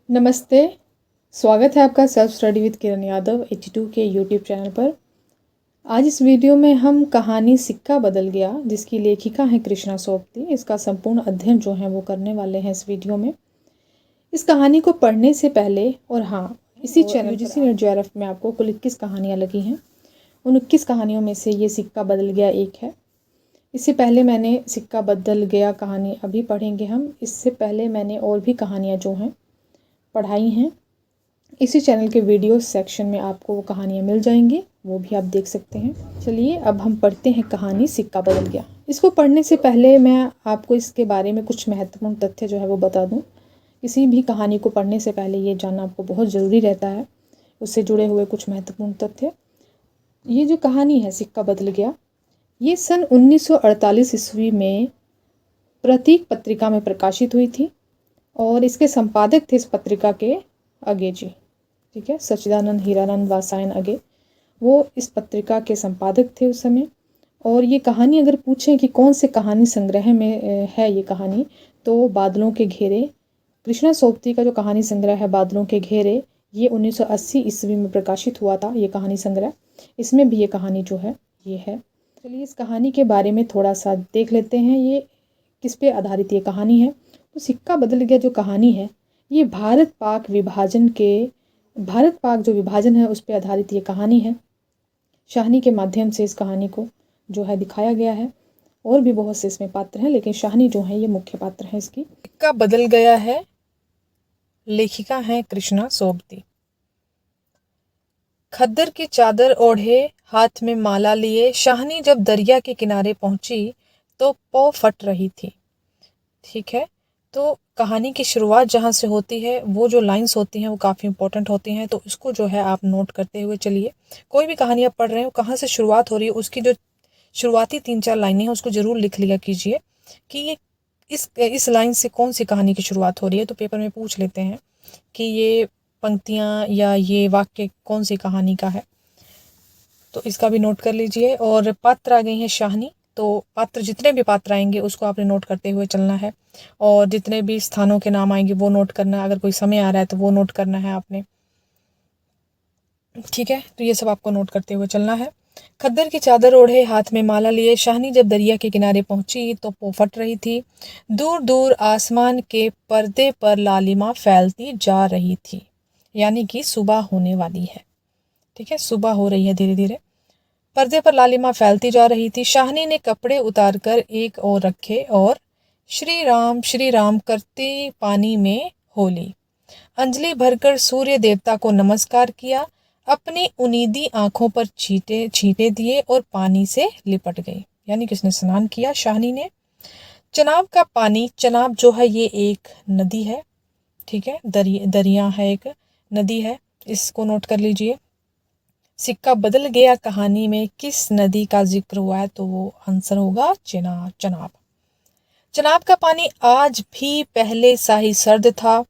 नमस्ते, स्वागत है आपका self study with Kiran Yadav 82 के यूट्यूब चैनल पर। आज इस वीडियो में हम कहानी सिक्का बदल गया, जिसकी लेखिका हैं कृष्णा सोपती, इसका संपूर्ण अध्ययन जो है वो करने वाले हैं इस वीडियो में। इस कहानी को पढ़ने से पहले और हाँ, इसी चैनल यूजीसी नेट जेआरएफ में आपको कुल 21 कहानियाँ लगी हैं। उन 21 कहानियों में से ये सिक्का बदल गया एक है। इससे पहले मैंने सिक्का बदल गया कहानी अभी पढ़ेंगे हम। इससे पहले मैंने और भी कहानियाँ जो हैं पढ़ाई हैं। इसी चैनल के वीडियो सेक्शन में आपको वो कहानियाँ मिल जाएंगी, वो भी आप देख सकते हैं। चलिए अब हम पढ़ते हैं कहानी सिक्का बदल गया। इसको पढ़ने से पहले मैं आपको इसके बारे में कुछ महत्वपूर्ण तथ्य जो है वो बता दूं। किसी भी कहानी को पढ़ने से पहले ये जानना आपको बहुत ज़रूरी रहता है, उससे जुड़े हुए कुछ महत्वपूर्ण तथ्य। ये जो कहानी है सिक्का बदल गया, ये सन 1948 ईस्वी में प्रतीक पत्रिका में प्रकाशित हुई थी और इसके संपादक थे इस पत्रिका के अगे जी, ठीक है, सच्चिदानंद हीरानंद वात्स्यायन अगे, वो इस पत्रिका के संपादक थे उस समय। और ये कहानी अगर पूछें कि कौन से कहानी संग्रह में है ये कहानी, तो बादलों के घेरे, कृष्णा सोपती का जो कहानी संग्रह है बादलों के घेरे, ये 1980 ईस्वी में प्रकाशित हुआ था ये कहानी संग्रह। इसमें भी ये कहानी जो है ये है। चलिए इस कहानी के बारे में थोड़ा सा देख लेते हैं, ये किस पे आधारित ये कहानी है। तो सिक्का बदल गया जो कहानी है, ये भारत पाक जो विभाजन है उस पर आधारित ये कहानी है। शाहनी के माध्यम से इस कहानी को जो है दिखाया गया है। और भी बहुत से इसमें पात्र हैं, लेकिन शाहनी जो है ये मुख्य पात्र है इसकी। सिक्का बदल गया है, लेखिका है कृष्णा सोपती। खद्दर की चादर ओढ़े, हाथ में माला लिए, शाहनी जब दरिया के किनारे पहुंची तो पौ फट रही थी। ठीक है, तो कहानी की शुरुआत जहाँ से होती है, वो जो लाइंस होती हैं वो काफ़ी इंपॉर्टेंट होती हैं, तो इसको जो है आप नोट करते हुए चलिए। कोई भी कहानी आप पढ़ रहे हो, कहाँ से शुरुआत हो रही है, उसकी जो शुरुआती 3-4 लाइनें हैं उसको ज़रूर लिख लिया कीजिए कि ये इस लाइन से कौन सी कहानी की शुरुआत हो रही है। तो पेपर में पूछ लेते हैं कि ये पंक्तियाँ या ये वाक्य कौन सी कहानी का है, तो इसका भी नोट कर लीजिए। और पात्र आ गई हैं शाहनी, तो पात्र जितने भी पात्र आएंगे उसको आपने नोट करते हुए चलना है। और जितने भी स्थानों के नाम आएंगे वो नोट करना है, अगर कोई समय आ रहा है तो वो नोट करना है आपने। ठीक है, तो ये सब आपको नोट करते हुए चलना है। खद्दर की चादर ओढ़े, हाथ में माला लिए, शाहनी जब दरिया के किनारे पहुंची तो पौ फट रही थी। दूर दूर आसमान के पर्दे पर लालिमा फैलती जा रही थी, यानी कि सुबह होने वाली है। ठीक है, सुबह हो रही है धीरे धीरे। पर्दे पर लालिमा फैलती जा रही थी। शाहनी ने कपड़े उतारकर एक ओर रखे और श्री राम करती पानी में होली। अंजलि भरकर सूर्य देवता को नमस्कार किया, अपनी उनीदी आंखों पर छींटे छींटे दिए और पानी से लिपट गई, यानी किसने स्नान किया, शाहनी ने। चनाब का पानी, चनाब जो है ये एक नदी है, ठीक है, दरिया है, एक नदी है, इसको नोट कर लीजिए। सिक्का बदल गया कहानी में किस नदी का जिक्र हुआ है, तो वो आंसर होगा चनाब। चनाब का पानी आज भी पहले सा ही सर्द था,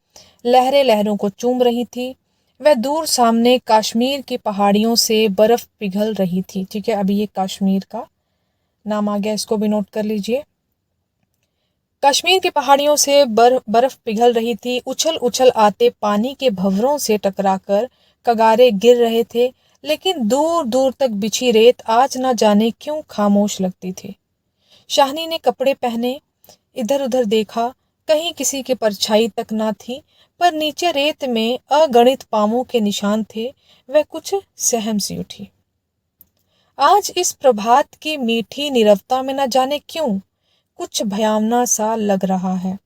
लहरें लहरों को चूम रही थी। वह दूर सामने कश्मीर की पहाड़ियों से बर्फ पिघल रही थी। ठीक है, अभी ये कश्मीर का नाम आ गया, इसको भी नोट कर लीजिए। कश्मीर की पहाड़ियों से बर्फ पिघल रही थी, उछल उछल आते पानी के भंवरों से टकराकर कगारे गिर रहे थे, लेकिन दूर दूर तक बिछी रेत आज न जाने क्यों खामोश लगती थी। शाहनी ने कपड़े पहने, इधर उधर देखा, कहीं किसी की परछाई तक ना थी, पर नीचे रेत में अगणित पांवों के निशान थे। वह कुछ सहम सी उठी। आज इस प्रभात की मीठी नीरवता में न जाने क्यों कुछ भयावना सा लग रहा है।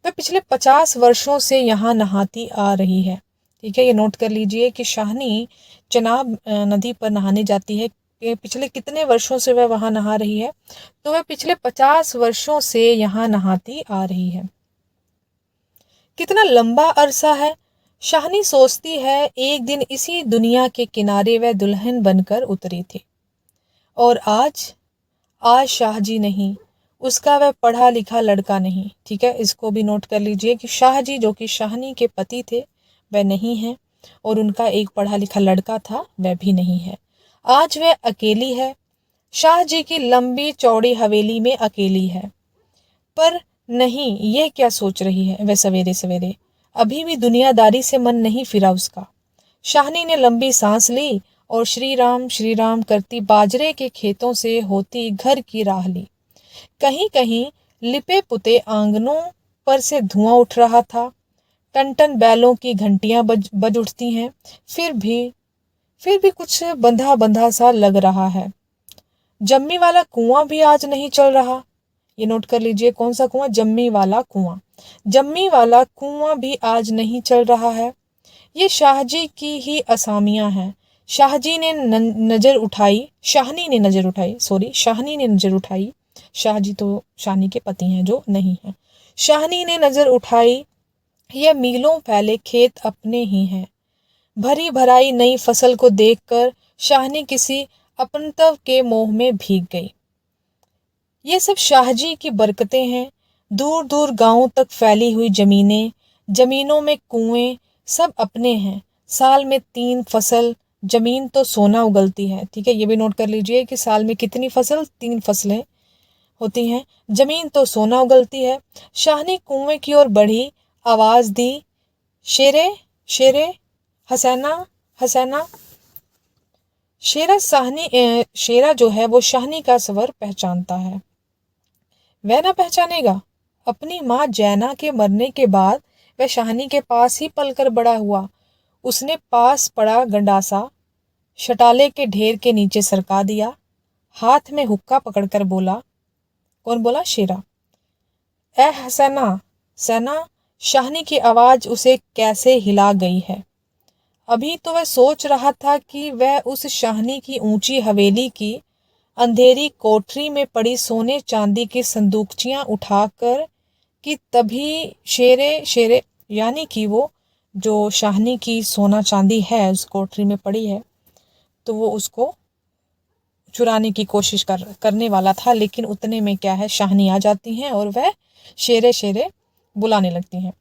वह पिछले 50 वर्षों से यहाँ नहाती आ रही है। ठीक है, ये नोट कर लीजिए कि शाहनी चनाब नदी पर नहाने जाती है कि पिछले कितने वर्षों से वह वहाँ नहा रही है, तो वह पिछले 50 वर्षों से यहाँ नहाती आ रही है। कितना लंबा अरसा है, शाहनी सोचती है। एक दिन इसी दुनिया के किनारे वह दुल्हन बनकर उतरी थी, और आज शाहजी नहीं, उसका वह पढ़ा लिखा लड़का नहीं। ठीक है, इसको भी नोट कर लीजिए कि शाहजी जो कि शाहनी के पति थे वह नहीं है, और उनका एक पढ़ा लिखा लड़का था वह भी नहीं है। आज वह अकेली है, शाहजी की लंबी चौड़ी हवेली में अकेली है। पर नहीं, ये क्या सोच रही है वह सवेरे सवेरे। अभी भी दुनियादारी से मन नहीं फिरा उसका। शाहनी ने लंबी सांस ली और श्री राम करती बाजरे के खेतों से होती घर की राह ली। कहीं कहीं लिपे पुते आंगनों पर से धुआं उठ रहा था। टन टन बैलों की घंटियां बज उठती हैं। फिर भी कुछ बंधा बंधा सा लग रहा है। जम्मी वाला कुआं भी आज नहीं चल रहा। ये नोट कर लीजिए, कौन सा कुआं? जम्मी वाला कुआं। जम्मी वाला कुआं भी आज नहीं चल रहा है। ये शाहजी की ही असामियां हैं। शाहनी ने नजर उठाई। शाहजी तो शाहनी के पति हैं जो नहीं है। शाहनी ने नजर उठाई। यह मीलों फैले खेत अपने ही हैं। भरी भराई नई फसल को देखकर शाहनी किसी अपनत्व के मोह में भीग गई। ये सब शाहजी की बरकतें हैं। दूर दूर गांवों तक फैली हुई जमीनों में कुएं, सब अपने हैं। साल में 3 फसल, जमीन तो सोना उगलती है। ठीक है, ये भी नोट कर लीजिए कि साल में कितनी फसल? 3 फसलें होती हैं। जमीन तो सोना उगलती है। शाहनी कुएं की ओर बढ़ी, आवाज दी, शेरे शेरे, हसैना हसैना। शेरा जो है वो शाहनी का स्वर पहचानता है। वह ना पहचानेगा? अपनी माँ जैना के मरने के बाद वह शाहनी के पास ही पलकर बड़ा हुआ। उसने पास पड़ा गंडासा शटाले के ढेर के नीचे सरका दिया। हाथ में हुक्का पकड़कर बोला। कौन बोला? शेरा। ए हसैना, सैना। शाहनी की आवाज उसे कैसे हिला गई है। अभी तो वह सोच रहा था कि वह उस शाहनी की ऊंची हवेली की अंधेरी कोठरी में पड़ी सोने चांदी की संदूकचियां उठाकर कि तभी शेरे यानी कि वो जो शाहनी की सोना चांदी है उस कोठरी में पड़ी है, तो वो उसको चुराने की कोशिश करने वाला था। लेकिन उतने में क्या है, शाहनी आ जाती हैं और वह शेरे बुलाने लगती हैं।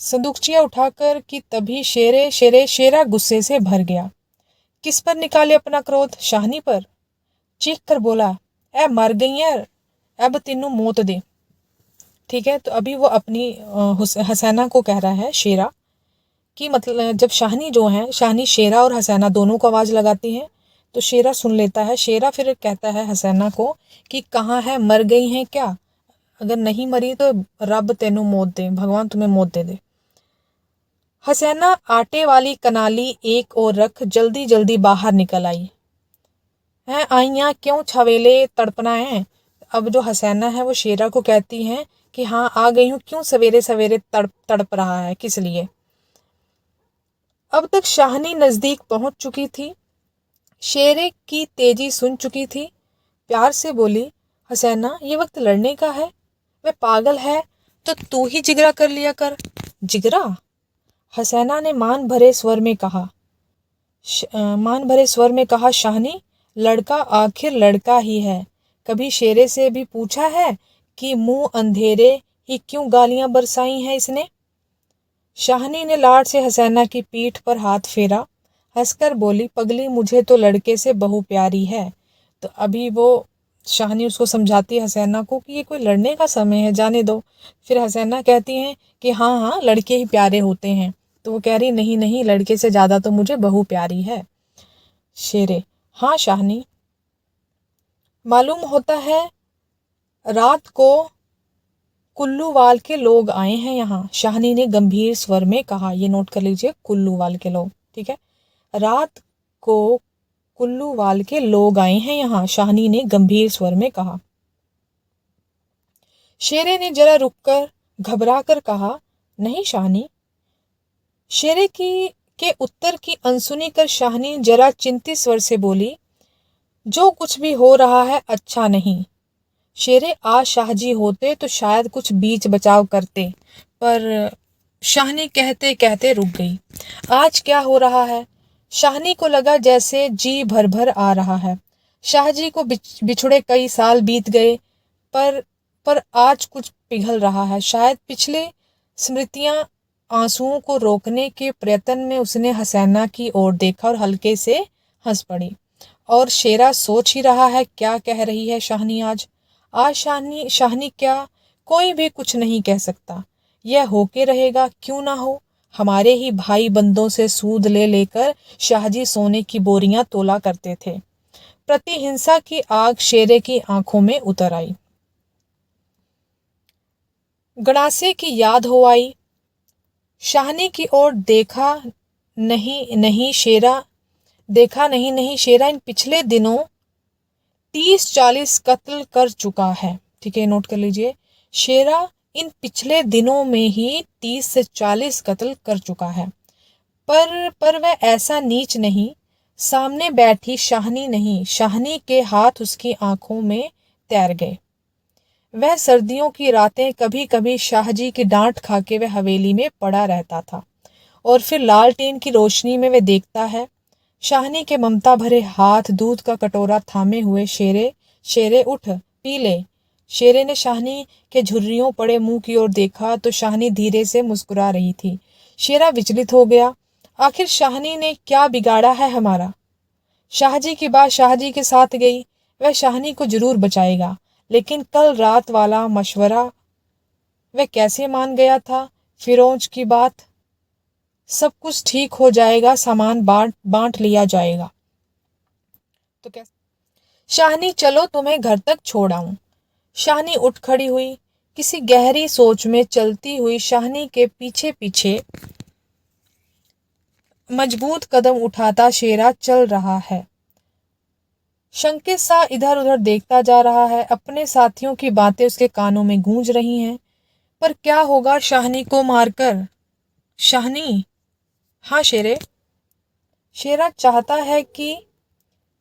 संदूकचियां उठाकर कि तभी शेरा गुस्से से भर गया। किस पर निकाले अपना क्रोध? शाहनी पर। चीख कर बोला, ए मर गई है, अब तीनों मौत दे। ठीक है, तो अभी वो अपनी हसैना को कह रहा है, शेरा, कि मतलब जब शाहनी शेरा और हसैना दोनों को आवाज लगाती है तो शेरा सुन लेता है। शेरा फिर कहता है हसैना को कि कहाँ है, मर गई हैं क्या? अगर नहीं मरी तो रब तेनू मौत दे, भगवान तुम्हें मौत दे दे। हसैना आटे वाली कनाली एक और रख जल्दी जल्दी बाहर निकल आई। हैं आइयाँ क्यों छवेले तड़पना है? अब जो हसैना है वो शेरा को कहती हैं कि हाँ आ गई हूँ, क्यों सवेरे सवेरे तड़प रहा है, किस लिए? अब तक शाहनी नजदीक पहुंच चुकी थी। शेरे की तेजी सुन चुकी थी। प्यार से बोली, हसैना ये वक्त लड़ने का है। वह पागल है तो तू ही जिगरा कर लिया कर। जिगरा? हसैना ने मान भरे स्वर में कहा, शाहनी लड़का आखिर लड़का ही है। कभी शेरे से भी पूछा है कि मुंह अंधेरे ही क्यों गालियां बरसाई हैं इसने? शाहनी ने लाड से हसैना की पीठ पर हाथ फेरा, हंसकर बोली, पगली मुझे तो लड़के से बहू प्यारी है। तो अभी वो शाहनी उसको समझाती है हसैना को कि ये कोई लड़ने का समय है, जाने दो। फिर हसैना कहती हैं कि हाँ लड़के ही प्यारे होते हैं। तो वो कह रही, नहीं नहीं, लड़के से ज़्यादा तो मुझे बहू प्यारी है। शेरे, हाँ शाहनी, मालूम होता है रात को कुल्लूवाल के लोग आए हैं यहाँ। शाहनी ने गंभीर स्वर में कहा। ये नोट कर लीजिए, कुल्लूवाल के लोग। ठीक है, रात को कुल्लूवाल के लोग आए हैं यहाँ, शाहनी ने गंभीर स्वर में कहा। शेरे ने जरा रुककर घबरा कर कहा, नहीं शाहनी। शेरे के उत्तर की अनसुनी कर शाहनी जरा चिंतित स्वर से बोली, जो कुछ भी हो रहा है अच्छा नहीं। शेरे, आज शाहजी होते तो शायद कुछ बीच बचाव करते। पर शाहनी कहते कहते रुक गई। आज क्या हो रहा है? शाहनी को लगा जैसे जी भर भर आ रहा है। शाहजी को बिछुड़े कई साल बीत गए, पर आज कुछ पिघल रहा है। शायद पिछले स्मृतियां आंसुओं को रोकने के प्रयत्न में उसने हसैना की ओर देखा और हल्के से हंस पड़ी। और शेरा सोच ही रहा है, क्या कह रही है शाहनी आज? शाहनी क्या? कोई भी कुछ नहीं कह सकता। यह होके रहेगा, क्यों ना हो। हमारे ही भाई बंदों से सूद ले लेकर शाहजी सोने की बोरियां तोला करते थे। प्रतिहिंसा की आग शेरे की आंखों में उतर आई। गणासे की याद हो आई। शाहनी की ओर देखा नहीं शेरा इन पिछले दिनों 30-40 कत्ल कर चुका है। ठीक है, नोट कर लीजिए। शेरा इन पिछले दिनों में ही 30 से 40 कत्ल कर चुका है। पर वह ऐसा नीच नहीं। सामने बैठी शाहनी नहीं, शाहनी के हाथ उसकी आंखों में तैर गए। वह सर्दियों की रातें कभी कभी शाहजी की डांट खा के वह हवेली में पड़ा रहता था और फिर लालटेन की रोशनी में वह देखता है शाहनी के ममता भरे हाथ दूध का कटोरा थामे हुए। शेरे उठ पी ले। शेरे ने शाहनी के झुर्रियों पड़े मुंह की ओर देखा तो शाहनी धीरे से मुस्कुरा रही थी। शेरा विचलित हो गया। आखिर शाहनी ने क्या बिगाड़ा है हमारा? शाहजी की बात शाहजी के साथ गई। वह शाहनी को जरूर बचाएगा, लेकिन कल रात वाला मशवरा वह कैसे मान गया था? फिरोज की बात, सब कुछ ठीक हो जाएगा, सामान बांट लिया जाएगा। तो कैसे? शाहनी चलो तुम्हें घर तक छोड़ आऊं। शाहनी उठ खड़ी हुई। किसी गहरी सोच में चलती हुई शाहनी के पीछे पीछे मजबूत कदम उठाता शेरा चल रहा है। शंकित सा इधर उधर देखता जा रहा है। अपने साथियों की बातें उसके कानों में गूंज रही हैं। पर क्या होगा शाहनी को मारकर? शाहनी, हाँ शेरे। शेरा चाहता है कि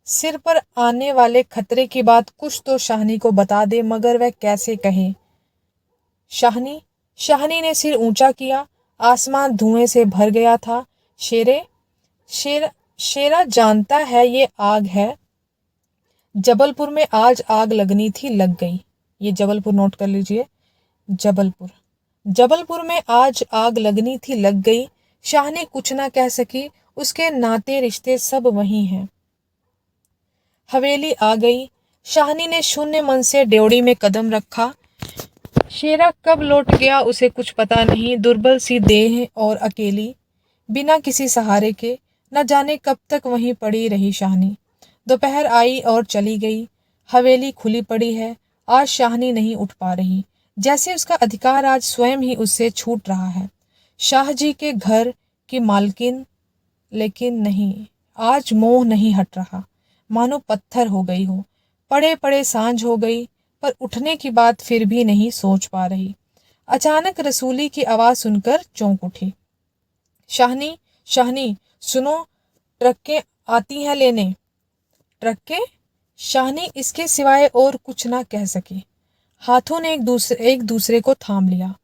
सिर पर आने वाले खतरे की बात कुछ तो शाहनी को बता दे, मगर वह कैसे कहे? शाहनी। शाहनी ने सिर ऊंचा किया। आसमान धुएं से भर गया था। शेरा जानता है ये आग है। जबलपुर में आज आग लगनी थी, लग गई। ये जबलपुर नोट कर लीजिए। जबलपुर में आज आग लगनी थी, लग गई। शाहनी कुछ ना कह सकी। उसके नाते रिश्ते सब वही हैं। हवेली आ गई। शाहनी ने शून्य मन से ड्योढ़ी में कदम रखा। शेरा कब लौट गया उसे कुछ पता नहीं। दुर्बल सी देह और अकेली, बिना किसी सहारे के, न जाने कब तक वहीं पड़ी रही शाहनी। दोपहर आई और चली गई। हवेली खुली पड़ी है। आज शाहनी नहीं उठ पा रही, जैसे उसका अधिकार आज स्वयं ही उससे छूट रहा है। शाहजी के घर की मालकिन, लेकिन नहीं, आज मोह नहीं हट रहा। मानो पत्थर हो गई हो। पड़े पड़े सांझ हो गई, पर उठने की बात फिर भी नहीं सोच पा रही। अचानक रसूली की आवाज़ सुनकर चौंक उठी। शाहनी, शाहनी सुनो, ट्रकें आती हैं लेने। ट्रकें? शाहनी इसके सिवाय और कुछ ना कह सकी। हाथों ने एक दूसरे को थाम लिया।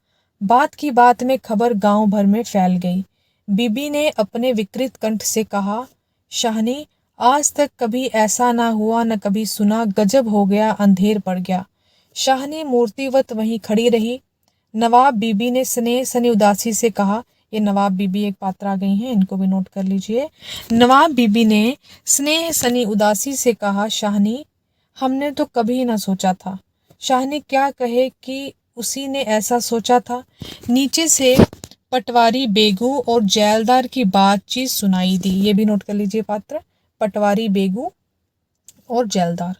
बात की बात में खबर गांव भर में फैल गई। बीबी ने अपने विकृत कंठ से कहा, शाहनी, आज तक कभी ऐसा ना हुआ, न कभी सुना। गजब हो गया, अंधेर पड़ गया। शाहनी मूर्तिवत वहीं खड़ी रही। नवाब बीबी ने स्नेह सनी उदासी से कहा। ये नवाब बीबी एक पात्र आ गई हैं, इनको भी नोट कर लीजिए। नवाब बीबी ने स्नेह सनी उदासी से कहा, शाहनी, हमने तो कभी ना सोचा था। शाहनी क्या कहे कि उसी ने ऐसा सोचा था। नीचे से पटवारी बेगू और जैलदार की बातचीत सुनाई दी। ये भी नोट कर लीजिए पात्र, पटवारी बेगू और जैलदार।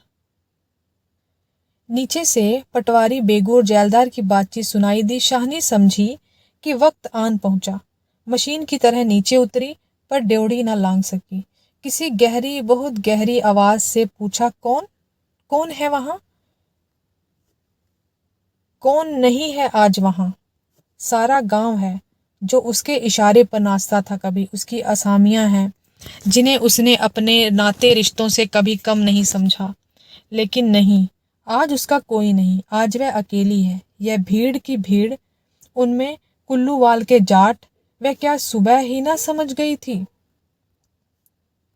नीचे से पटवारी बेगू और जैलदार की बातचीत सुनाई दी। शाहनी समझी कि वक्त आन पहुंचा। मशीन की तरह नीचे उतरी, पर ड्योढ़ी ना लांग सकी। किसी गहरी, बहुत गहरी आवाज से पूछा, कौन है वहां? कौन नहीं है आज वहां? सारा गांव है, जो उसके इशारे पर नाचता था कभी। उसकी असामियां हैं, जिन्हें उसने अपने नाते रिश्तों से कभी कम नहीं समझा। लेकिन नहीं, आज उसका कोई नहीं। आज वह अकेली है। यह भीड़ की भीड़, उनमें कुल्लूवाल के जाट। वह क्या सुबह ही ना समझ गई थी?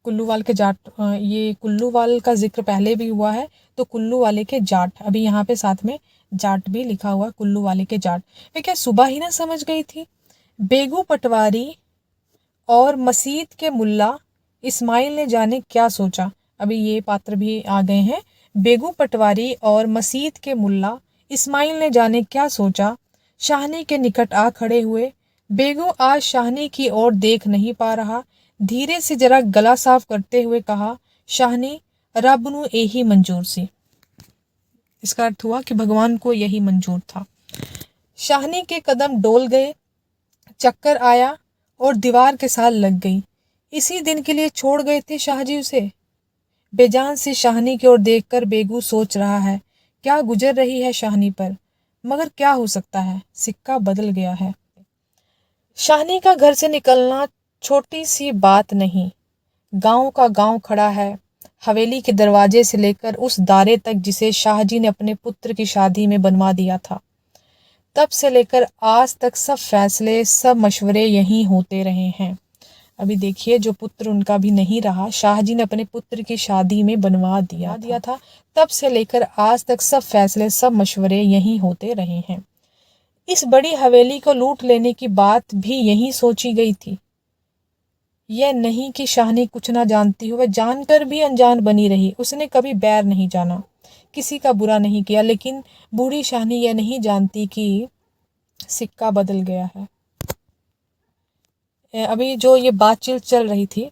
कुल्लूवाल के जाट, ये कुल्लूवाल का जिक्र पहले भी हुआ है, तो कुल्लू वाले के जाट, अभी यहाँ पे साथ में जाट भी लिखा हुआ, कुल्लू वाले के जाट। वह क्या सुबह ही ना समझ गई थी? बेगू पटवारी और मसीद के मुल्ला इस्माइल ने जाने क्या सोचा। अभी ये पात्र भी आ गए हैं। बेगू पटवारी और मसीद के मुल्ला इस्माइल ने जाने क्या सोचा। शाहनी के निकट आ खड़े हुए। बेगू आज शाहनी की ओर देख नहीं पा रहा। धीरे से जरा गला साफ करते हुए कहा, शाहनी, रब नू यही मंजूर सी। इसका अर्थ हुआ कि भगवान को यही मंजूर था। शाहनी के कदम डोल गए, चक्कर आया और दीवार के साथ लग गई। इसी दिन के लिए छोड़ गए थे शाहजी उसे। बेजान से शाहनी की ओर देखकर बेगू सोच रहा है, क्या गुजर रही है शाहनी पर। मगर क्या हो सकता है, सिक्का बदल गया है। शाहनी का घर से निकलना छोटी सी बात नहीं। गांव का गांव खड़ा है, हवेली के दरवाजे से लेकर उस दारे तक जिसे शाहजी ने अपने पुत्र की शादी में बनवा दिया था। तब से लेकर आज तक सब फैसले, सब मशवरे यहीं होते रहे हैं। अभी देखिए, जो पुत्र उनका भी नहीं रहा, शाहजी ने अपने पुत्र की शादी में बनवा दिया था। तब से लेकर आज तक सब फैसले, सब मशवरे यहीं होते रहे हैं। इस बड़ी हवेली को लूट लेने की बात भी यहीं सोची गई थी। यह नहीं कि शाहनी कुछ ना जानती हो, वह जानकर भी अनजान बनी रही। उसने कभी बैर नहीं जाना, किसी का बुरा नहीं किया, लेकिन बूढ़ी शाहनी यह नहीं जानती कि सिक्का बदल गया है। अभी जो ये बातचीत चल रही थी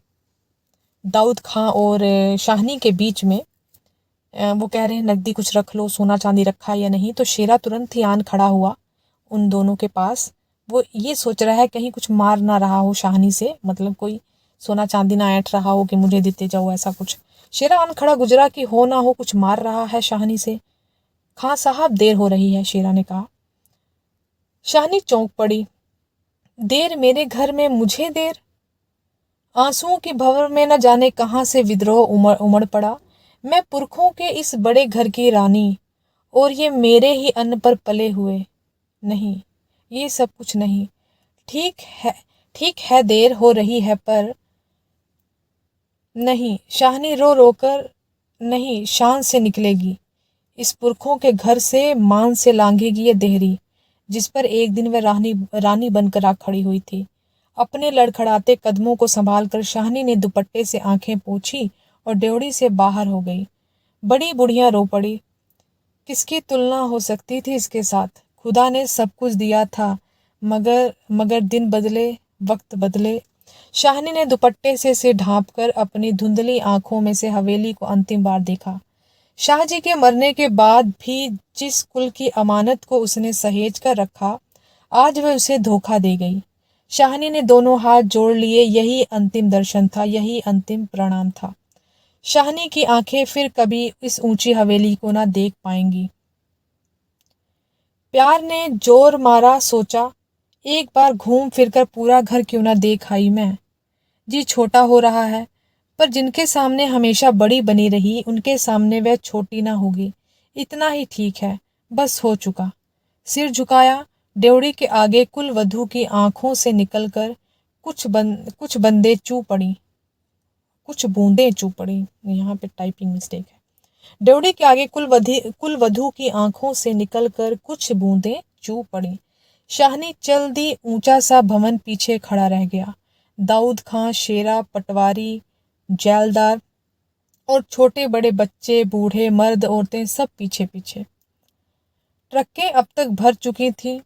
दाऊद खां और शाहनी के बीच में, वो कह रहे हैं नकदी कुछ रख लो, सोना चांदी रखा है या नहीं। तो शेरा तुरंत ही आन खड़ा हुआ उन दोनों के पास। वो ये सोच रहा है कहीं कुछ मार ना रहा हो शाहनी से, मतलब कोई सोना चांदी ना ऐंठ रहा हो कि मुझे देते जाओ, ऐसा कुछ। शेरा आन खड़ा गुजरा कि हो ना हो कुछ मार रहा है शाहनी से। खां साहब, देर हो रही है, शेरा ने कहा। शाहनी चौंक पड़ी। देर मेरे घर में, मुझे देर? आंसुओं की भंवर में न जाने कहाँ से विद्रोह उमड़ पड़ा। मैं पुरखों के इस बड़े घर की रानी, और ये मेरे ही अन्न पर पले हुए। नहीं, ये सब कुछ नहीं। ठीक है देर हो रही है, पर नहीं, शाहनी रो रोकर नहीं, शान से निकलेगी। इस पुरखों के घर से मान से लांघेगी ये देहरी, जिस पर एक दिन वह रानी बनकर आ खड़ी हुई थी। अपने लड़खड़ाते कदमों को संभाल कर शाहनी ने दुपट्टे से आंखें पोंछी और ड्योढ़ी से बाहर हो गई। बड़ी बुढ़िया रो पड़ी। किसकी तुलना हो सकती थी इसके साथ? खुदा ने सब कुछ दिया था, मगर दिन बदले, वक्त बदले। शाहनी ने दुपट्टे से सिर ढांपकर अपनी धुंधली आंखों में से हवेली को अंतिम बार देखा। शाहजी के मरने के बाद भी जिस कुल की अमानत को उसने सहेज कर रखा, आज वह उसे धोखा दे गई। शाहनी ने दोनों हाथ जोड़ लिए। यही अंतिम दर्शन था, यही अंतिम प्रणाम था। शाहनी की आंखें फिर कभी इस ऊंची हवेली को ना देख पाएंगी। प्यार ने जोर मारा, सोचा, एक बार घूम फिरकर पूरा घर क्यों ना देख आई मैं। जी छोटा हो रहा है, पर जिनके सामने हमेशा बड़ी बनी रही, उनके सामने वह छोटी ना होगी। इतना ही ठीक है, बस हो चुका। सिर झुकाया। ड्योढ़ी के आगे कुल वधू की आंखों से निकलकर कुछ बूंदें चू पड़ी। यहाँ पे टाइपिंग मिस्टेक है। ड्योढ़ी के आगे कुल वधू की आंखों से निकलकर कुछ बूंदें चू पड़ी। शाहनी चल दी। ऊंचा सा भवन पीछे खड़ा रह गया। दाऊद खां, शेरा, पटवारी, जैलदार और छोटे बड़े बच्चे, बूढ़े, मर्द, औरतें सब पीछे पीछे। ट्रकें अब तक भर चुकी थीं।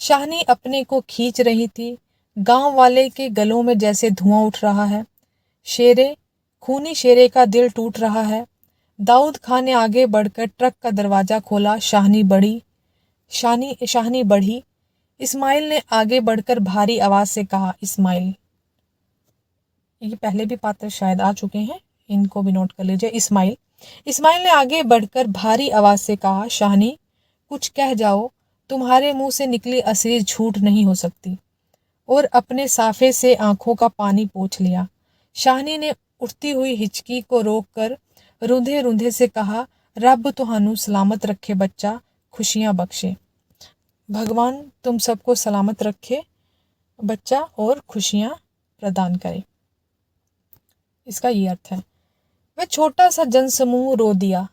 शाहनी अपने को खींच रही थी। गांव वाले के गलों में जैसे धुआं उठ रहा है। खूनी शेरे का दिल टूट रहा है। दाऊद खान ने आगे बढ़कर ट्रक का दरवाजा खोला। शाहनी बढ़ी। इस्माइल ने आगे बढ़कर भारी आवाज से कहा, इस्माइल। ये पहले भी पात्र शायद आ चुके हैं, इनको भी नोट कर लीजिए। इस्माइल ने आगे बढ़कर भारी आवाज से कहा, शाहनी, कुछ कह जाओ, तुम्हारे मुंह से निकली असली झूठ नहीं हो सकती। और अपने साफे से आंखों का पानी पोंछ लिया। शाहनी ने उठती हुई हिचकी को रोककर रूंधे रूंधे से कहा, रब तुहानू सलामत रखे बच्चा, खुशियां बख्शे। भगवान तुम सबको सलामत रखे बच्चा और खुशियां प्रदान करे। इसका ये अर्थ है। वह छोटा सा जनसमूह रो दिया।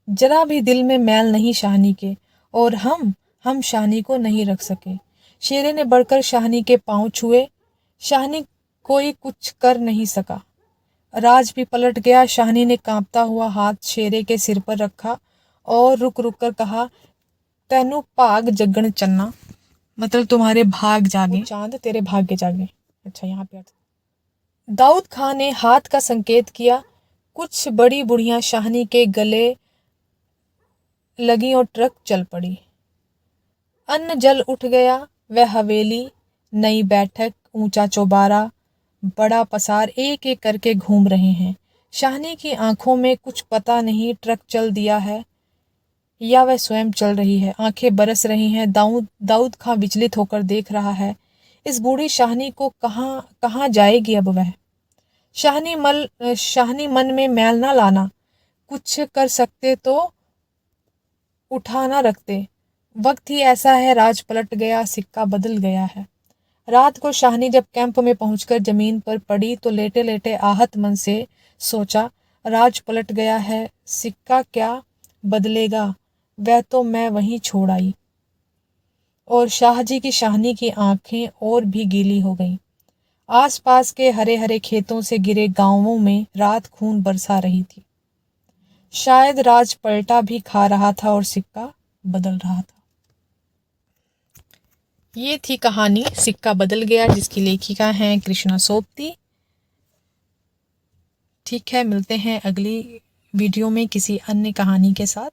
जरा भी दिल में मैल नहीं शाहनी के, और हम शाहनी को नहीं रख सके। शेरे ने बढ़कर शाहनी के पांव छुए। शाहनी कोई कुछ कर नहीं सका। राज भी पलट गया। शाहनी ने कांपता हुआ हाथ शेरे के सिर पर रखा और रुक रुक कर कहा, तैनू भाग जगन चन्ना। मतलब तुम्हारे भाग जागे, चांद तेरे भाग्य जागे। अच्छा, यहाँ पे दाऊद खान ने हाथ का संकेत किया। कुछ बड़ी बुढ़ियां शाहनी के गले लगी और ट्रक चल पड़ी। अन्न जल उठ गया। वह हवेली, नई बैठक, ऊंचा चौबारा, बड़ा पसार एक एक करके घूम रहे हैं। शाहनी की आंखों में कुछ पता नहीं ट्रक चल दिया है या वह स्वयं चल रही है। आंखें बरस रही हैं। दाऊद खां विचलित होकर देख रहा है। इस बूढ़ी शाहनी को कहाँ कहाँ जाएगी अब वह। शाहनी मन में मैल ना लाना, कुछ कर सकते तो उठा ना रखते। वक्त ही ऐसा है, राज पलट गया, सिक्का बदल गया है। रात को शाहनी जब कैंप में पहुंचकर जमीन पर पड़ी तो लेटे लेटे आहत मन से सोचा, राज पलट गया है, सिक्का क्या बदलेगा, वह तो मैं वहीं छोड़ आई। और शाहजी की शाहनी की आंखें और भी गीली हो गईं। आसपास के हरे हरे खेतों से घिरे गांवों में रात खून बरसा रही थी। शायद राज पलटा भी खा रहा था और सिक्का बदल रहा था। ये थी कहानी सिक्का बदल गया, जिसकी लेखिका हैं कृष्णा सोबती। ठीक है, मिलते हैं अगली वीडियो में किसी अन्य कहानी के साथ।